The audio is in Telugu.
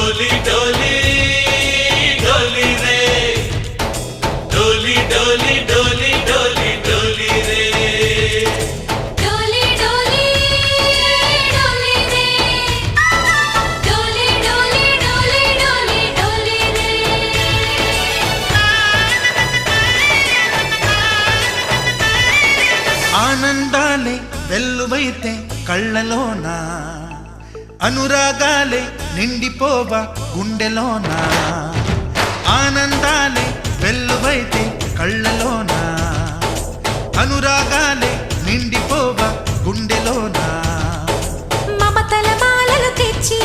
डोली डोली डोली रे डोली डोली डोली डोली डोली रे डोली डोली डोली रे डोली डोली डोली डोली डोली रे ఆనందాలే వెల్లువైతే కళ్ళలోన అనురాగాలే నిండిపోవా గుండెలోన ఆనందాలే వెల్లువైతే కళ్ళలోన అనురాగాలే నిండిపోవా గుండెలోన మమతల మాలలు తెచ్చి